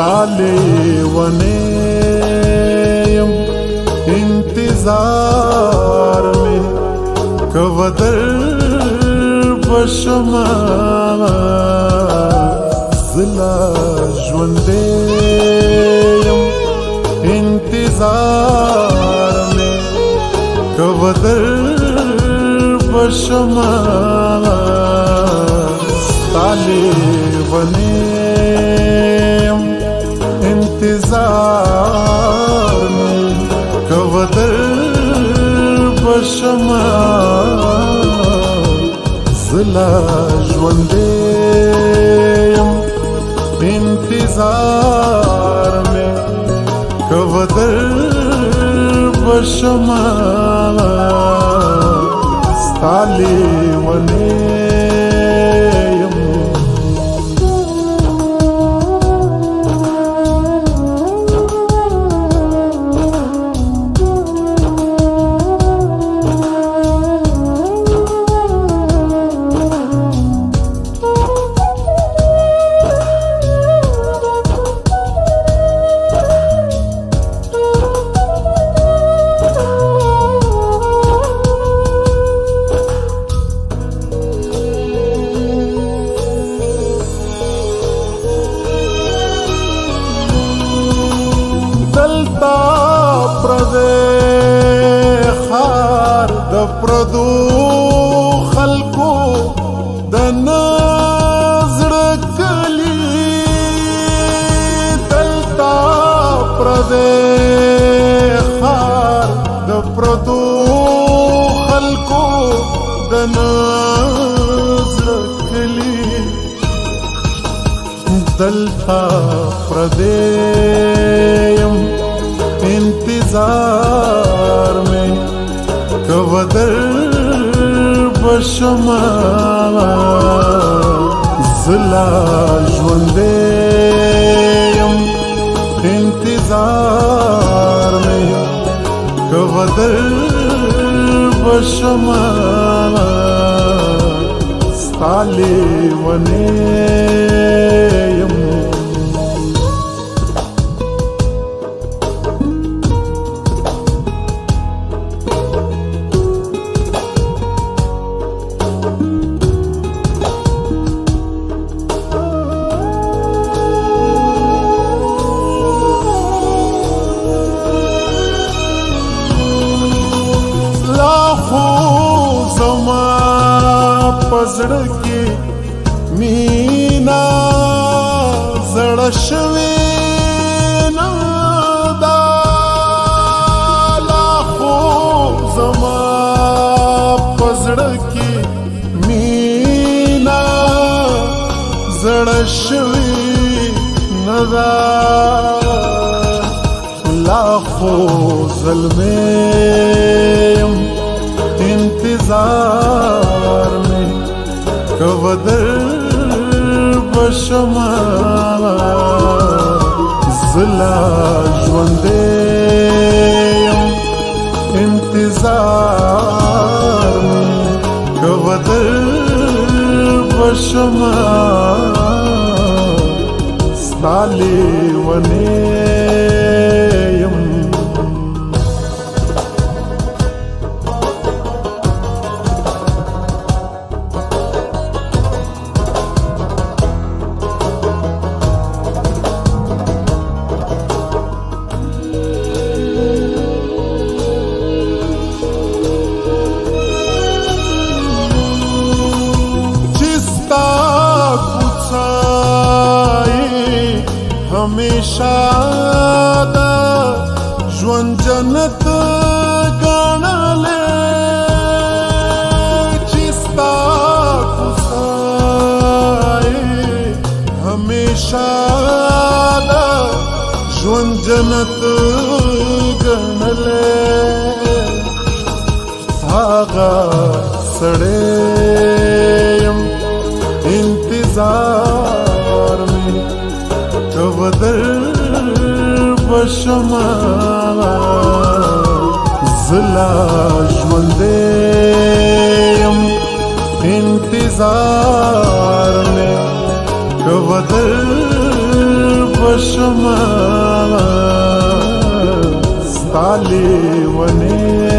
तालेवने यम इंतजार में कवदर बशमा जिला ژوندے यम इंतजार में कवदर बशमा तालेवने इंतजार में कवदर बशमा जिला ژوندے इंतजार में कवदर बशमा तालेवने دلتا پردے خار د پردو خلکو د نزړه کلی دلتا پردے خار د پردو خلکو د نزړه کلی دلتا پردے इंतजार में कवदर बशमा जिला ژوندے इंतजार में कवदर बशमा तालेवने پزړه کې مینا زړه شوي نه دا لاخو زما پزړه کې مینا زړه شوي نه دا لاخو ظلمیم इंतजार में कवदर बशमा जिला ژوندے इंतजार में कवदर बशमा तालेवने हमेशा दा ژوند جنت ګڼلې چې ستا کوڅه همیشه دا ژوند جنت ګڼلې هغه سړی یم انتظار مې कवदर बशमा जिला ژوندے इंतजार में कवदर بشما ستالی ونی